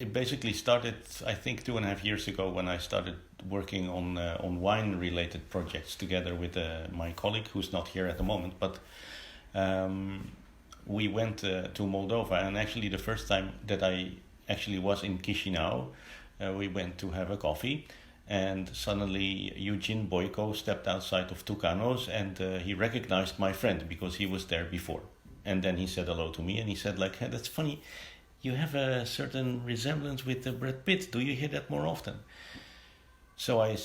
it basically started, I think, 2.5 years ago when I started working on wine-related projects together with my colleague who's not here at the moment. But we went to Moldova, and actually the first time that I actually was in Chisinau, we went to have a coffee, and suddenly Eugene Boyko stepped outside of Tucanos, and he recognized my friend because he was there before. And then he said hello to me, and he said like, hey, that's funny, you have a certain resemblance with Brad Pitt. Do you hear that more often? So I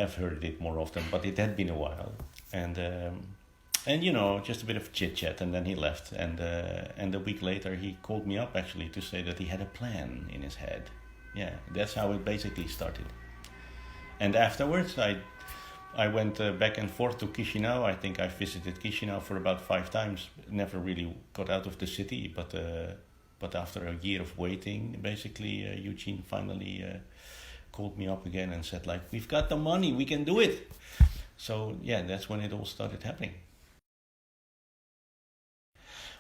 have heard it more often, but it had been a while. And you know, just a bit of chit chat, and then he left. And a week later, he called me up actually to say that he had a plan in his head. Yeah, that's how it basically started. And afterwards, I went back and forth to Chisinau. I think I visited Chisinau for about 5 times. Never really got out of the city, but after a year of waiting, basically, Eugene finally called me up again and said, like, we've got the money, we can do it. So yeah, that's when it all started happening.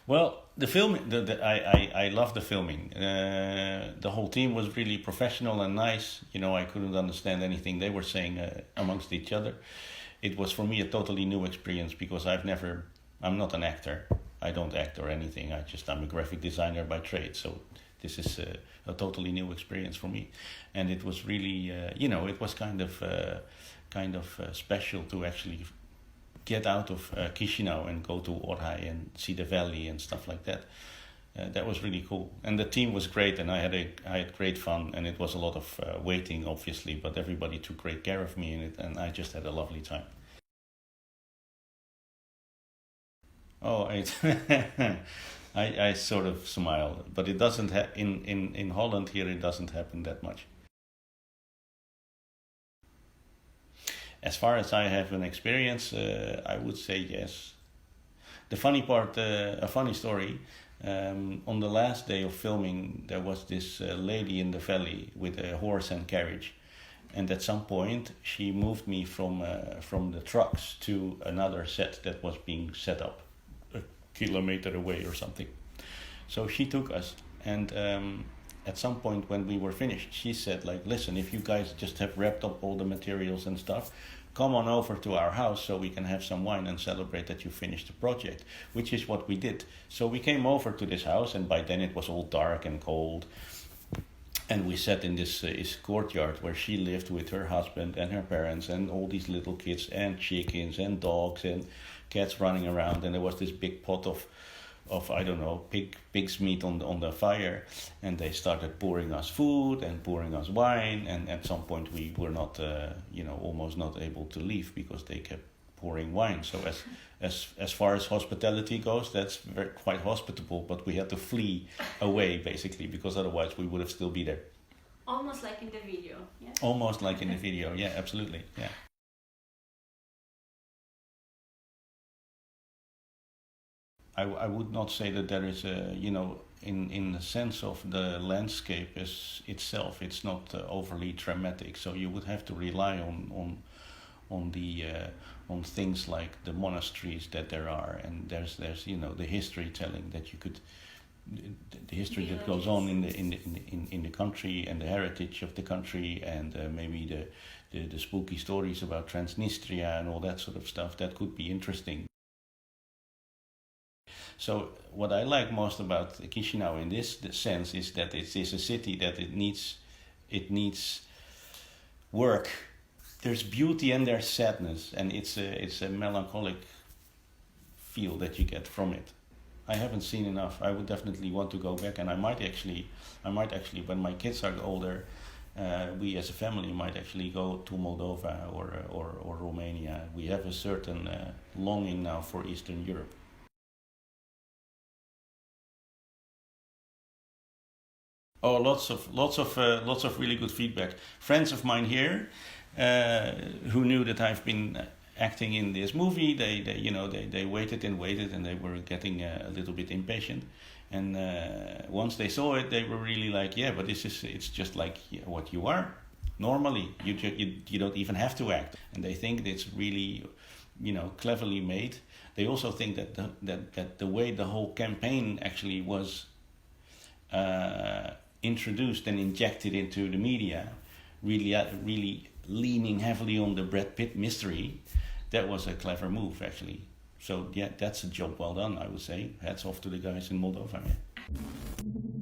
Well, the film, I love the filming. The whole team was really professional and nice. You know, I couldn't understand anything they were saying amongst each other. It was for me a totally new experience because I'm not an actor. I don't act or anything. I'm a graphic designer by trade. So this is a totally new experience for me. And it was really, it was kind of special to actually get out of Chisinau and go to Orhai and see the valley and stuff like that. That was really cool. And the team was great, and I had great fun, and it was a lot of waiting, obviously, but everybody took great care of me in it, and I just had a lovely time. Oh, I sort of smiled, but it doesn't in Holland here, it doesn't happen that much. As far as I have an experience, I would say yes. The funny part, a funny story, on the last day of filming, there was this lady in the valley with a horse and carriage. And at some point, she moved me from the trucks to another set that was being set up a kilometer away or something. So she took us, and at some point when we were finished, she said, like, listen, if you guys just have wrapped up all the materials and stuff, come on over to our house so we can have some wine and celebrate that you finished the project, which is what we did. So we came over to this house, and by then it was all dark and cold. And we sat in this courtyard where she lived with her husband and her parents and all these little kids and chickens and dogs and cats running around. And there was this big pot of I don't know, pig's meat on the fire, and they started pouring us food and pouring us wine, and at some point we were not almost not able to leave because they kept pouring wine. So as far as hospitality goes, that's quite hospitable, but we had to flee away basically because otherwise we would have still be there. Almost like in the video, yeah. Almost like in the video, yeah, absolutely, yeah. I would not say that there is in the sense of the landscape itself, it's not overly dramatic. So you would have to rely on things like the monasteries that there are, and there's the history telling that you could, the history that goes on in the country and the heritage of the country, and maybe the spooky stories about Transnistria and all that sort of stuff that could be interesting. So what I like most about Chisinau in this sense is that it is a city that it needs work. There's beauty and there's sadness, and it's a melancholic feel that you get from it. I haven't seen enough. I would definitely want to go back, and I might actually when my kids are older, we as a family might actually go to Moldova or Romania. We have a certain longing now for Eastern Europe. Oh, lots of really good feedback. Friends of mine here, who knew that I've been acting in this movie, they waited and they were getting a little bit impatient. And once they saw it, they were really like, yeah, but it's just like what you are. Normally, you don't even have to act. And they think it's really, cleverly made. They also think that the way the whole campaign actually was introduced and injected into the media, really leaning heavily on the Brad Pitt mystery, that was a clever move, actually. So yeah, that's a job well done, I would say. Hats off to the guys in Moldova. Yeah.